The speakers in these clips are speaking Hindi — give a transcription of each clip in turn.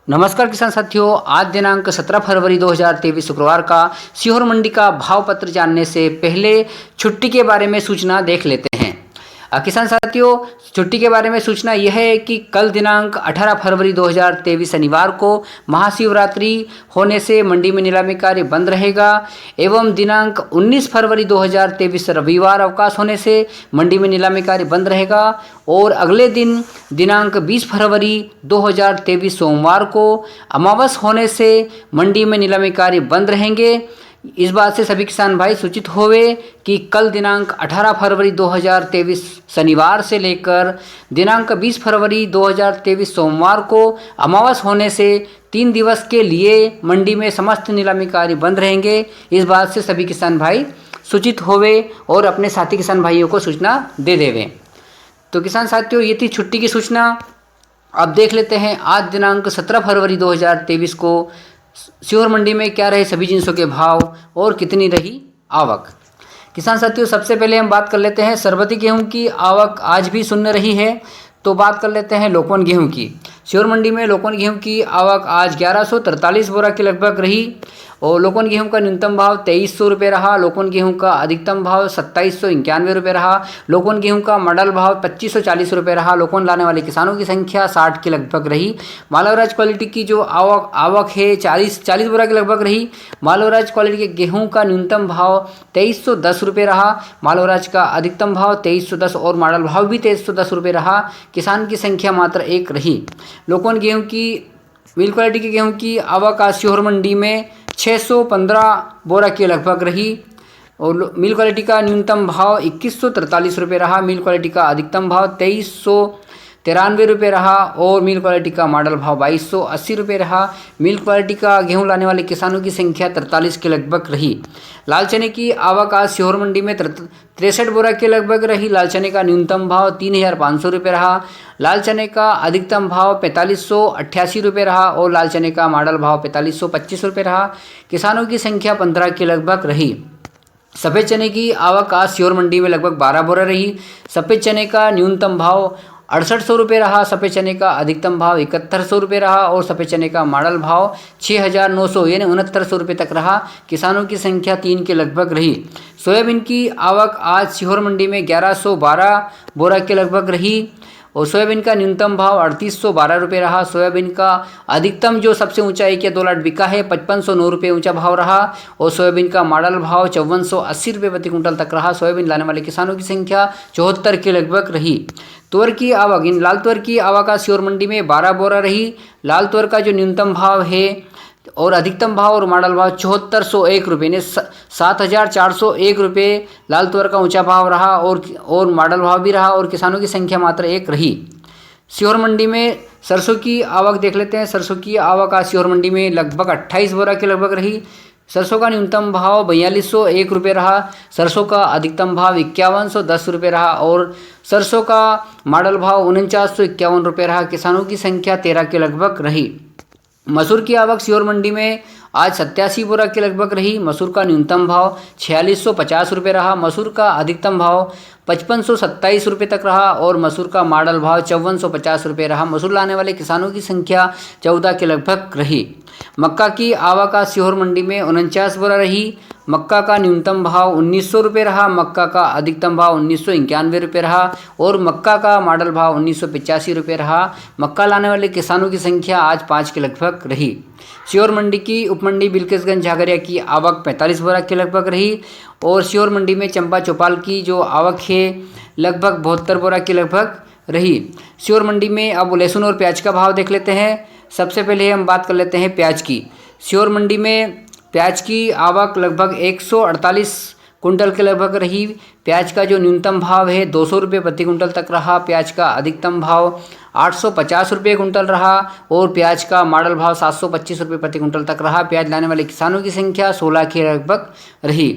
नमस्कार किसान साथियों, आज दिनांक 17 फरवरी 2023 शुक्रवार का सीहोर मंडी का भाव पत्र जानने से पहले छुट्टी के बारे में सूचना देख लेते हैं। किसान साथियों, छुट्टी के बारे में सूचना यह है कि कल दिनांक 18 फरवरी 2023 शनिवार को महाशिवरात्रि होने से मंडी में नीलामी कार्य बंद रहेगा एवं दिनांक 19 फरवरी 2023 रविवार अवकाश होने से मंडी में नीलामी कार्य बंद रहेगा और अगले दिन दिनांक 20 फरवरी 2023 सोमवार को अमावस होने से मंडी में नीलामी कार्य बंद रहेंगे। इस बात से सभी किसान भाई सूचित होवे कि कल दिनांक 18 फरवरी 2023 शनिवार से लेकर दिनांक 20 फरवरी 2023 सोमवार को अमावस होने से 3 दिवस के लिए मंडी में समस्त नीलामी कार्य बंद रहेंगे। इस बात से सभी किसान भाई सूचित होवे और अपने साथी किसान भाइयों को सूचना दे देवे। तो किसान साथियों, ये थी छुट्टी की सूचना। अब देख लेते हैं आज दिनांक 17 फरवरी 2023 को सीहोर मंडी में क्या रहे सभी जिंसों के भाव और कितनी रही आवक। किसान साथियों, सबसे पहले हम बात कर लेते हैं सरबती गेहूं की आवक आज भी शून्य रही है। तो बात कर लेते हैं लोकवन गेहूं की। सीहोर मंडी में लोकवन गेहूं की आवक आज 1143 बोरा के लगभग रही और लोकवन गेहूं का न्यूनतम भाव 2300 रुपये रहा। लोकवन गेहूं का अधिकतम भाव 2791 रुपये रहा। लोकवन गेहूं का मॉडल भाव 2540 रुपये रहा। लोकवन लाने वाले किसानों की संख्या 60 के लगभग रही। मालवराज क्वालिटी की जो आवक है 40 बोरा के लगभग रही। मालवराज क्वालिटी के गेहूँ का न्यूनतम भाव 2310 रुपये रहा। मालवराज का अधिकतम भाव 2310 और मॉडल भाव भी 2310 रुपये रहा। किसान की संख्या मात्र 1 रही। लोकवन गेहूं की मिल क्वालिटी के गेहूं की आवक आज सीहोर मंडी में 615 बोरा के लगभग रही और मिल क्वालिटी का न्यूनतम भाव 2143 रुपये रहा। मिल क्वालिटी का अधिकतम भाव 2393 रुपये रहा और मिल क्वालिटी का मॉडल भाव 2280 रुपये रहा। मिल क्वालिटी का गेहूं लाने वाले किसानों की संख्या 43 के लगभग रही। लाल चने की आवक आज सीहोर मंडी में 63 बोरा के लगभग रही। लाल चने का न्यूनतम भाव 3500 रुपये रहा। लाल चने का अधिकतम भाव 4588 रुपये रहा और लाल चने का मॉडल भाव 4525 रुपये रहा। किसानों की संख्या 15 के लगभग रही। सफ़ेद चने की आवक आज सीहोर मंडी में लगभग 12 बोरा रही। सफ़ेद चने का न्यूनतम भाव 6800 रुपये रहा। सफ़ेद चने का अधिकतम भाव 7100 रुपये रहा और सफ़ेद चने का मॉडल भाव 6900 यानी 6900 रुपये तक रहा। किसानों की संख्या 3 के लगभग रही। सोयाबीन की आवक आज सीहोर मंडी में 1112 बोरा के लगभग रही और सोयाबीन का न्यूनतम भाव 3812 रुपये रहा। सोयाबीन का अधिकतम जो सबसे ऊंचा 1 या 2 लाट बिका है 5509 रुपये ऊंचा भाव रहा और सोयाबीन का मॉडल भाव 5480 रुपये प्रति कुंटल तक रहा। सोयाबीन लाने वाले किसानों की संख्या 74 के लगभग रही। तुअर की आवक, इन लाल तुअर की आवक आज सीहोर मंडी में 12 बोरा रही। लाल तुअर का जो न्यूनतम भाव है और अधिकतम भाव और मॉडल भाव 7401 रुपये यानी 7401 रुपये लाल तुअर का ऊंचा भाव रहा और मॉडल भाव भी रहा और किसानों की संख्या मात्र 1 रही। सीहोर मंडी में सरसों की आवक देख लेते हैं। सरसों की आवक आज सीहोर मंडी में लगभग 28 बोरा के लगभग रही। सरसों का न्यूनतम भाव 4201 रुपये रहा। सरसों का अधिकतम भाव 5110 रुपये रहा और सरसों का मॉडल भाव 4951 रुपये रहा। किसानों की संख्या 13 के लगभग रही। मसूर की आवक सीहोर मंडी में आज 87 बोरा के लगभग रही। मसूर का न्यूनतम भाव 4650 रुपये रहा। मसूर का अधिकतम भाव 5527 रुपये तक रहा और मसूर का मॉडल भाव 5450 रुपये रहा। मसूर लाने वाले किसानों की संख्या 14 के लगभग रही। मक्का की आवक आज सीहोर मंडी में 49 बोरा रही। मक्का का न्यूनतम भाव 1900 रुपये रहा। मक्का का अधिकतम भाव 1991 रुपये रहा और मक्का का मॉडल भाव 1985 रुपये रहा। मक्का लाने वाले किसानों की संख्या आज 5 के लगभग रही। सीहोर मंडी की उपमंडी बिलकिसगंज झागरिया की आवक 45 बोरा के लगभग रही और सीहोर मंडी में चंपा चौपाल की जो आवक है लगभग 72 बोरा के लगभग रही। सीहोर मंडी में अब लहसुन और प्याज का भाव देख लेते हैं। सबसे पहले हम बात कर लेते हैं प्याज की। सीहोर मंडी में प्याज की आवक लगभग 148 कुंटल के लगभग रही। प्याज का जो न्यूनतम भाव है 200 रुपये प्रति कुंटल तक रहा। प्याज का अधिकतम भाव 850 रुपये कुंटल रहा और प्याज का मॉडल भाव 725 रुपये प्रति कुंटल तक रहा। प्याज लाने वाले किसानों की संख्या 16 के लगभग रही।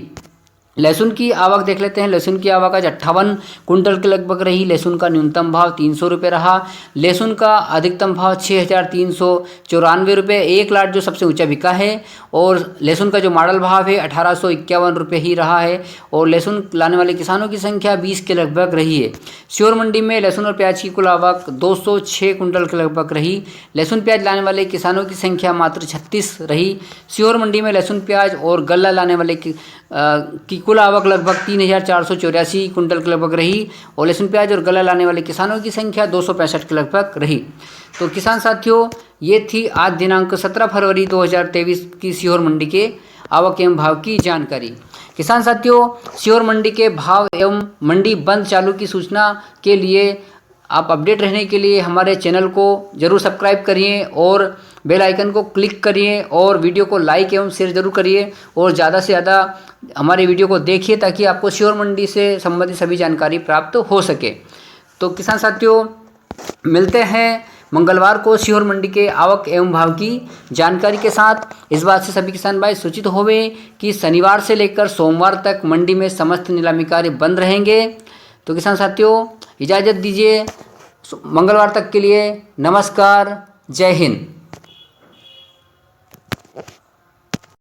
लहसुन की आवक देख लेते हैं। लहसुन की आवक आज 58 कुंटल के लगभग रही। लहसुन का न्यूनतम भाव 300 रुपये रहा। लहसुन का अधिकतम भाव 6,394 रुपये, 1 लाट जो सबसे ऊंचा बिका है। और लहसुन का जो मॉडल भाव है 1851 रुपये ही रहा है। और लहसुन लाने वाले किसानों की संख्या 20 के लगभग रही है। सीहोर मंडी में लहसुन और प्याज की कुल आवक 206 कुंटल के लगभग रही। लहसुन प्याज लाने वाले किसानों की संख्या मात्र 36 रही। सीहोर मंडी में लहसुन प्याज और गल्ला लाने वाले की कुल आवक लगभग 3,484 कुंटल के लगभग रही। और लहसुन प्याज और गल्ला लाने वाले किसानों की संख्या 265 के लगभग रही। तो किसान साथियों, ये थी आज दिनांक 17 फरवरी 2023 की सीहोर मंडी के आवक एवं भाव की जानकारी। किसान साथियों, सीहोर मंडी के भाव एवं मंडी बंद चालू की सूचना के लिए आप अपडेट रहने के लिए हमारे चैनल को जरूर सब्सक्राइब करिए और बेल आइकन को क्लिक करिए और वीडियो को लाइक एवं शेयर जरूर करिए और ज़्यादा से ज़्यादा हमारे वीडियो को देखिए ताकि आपको सीहोर मंडी से संबंधित सभी जानकारी प्राप्त हो सके। तो किसान साथियों, मिलते हैं मंगलवार को सीहोर मंडी के आवक एवं भाव की जानकारी के साथ। इस बात से सभी किसान भाई सूचित होवे कि शनिवार से लेकर सोमवार तक मंडी में समस्त नीलामी कार्य बंद रहेंगे। तो किसान साथियों, इजाज़त दीजिए मंगलवार तक के लिए। नमस्कार, जय हिंद।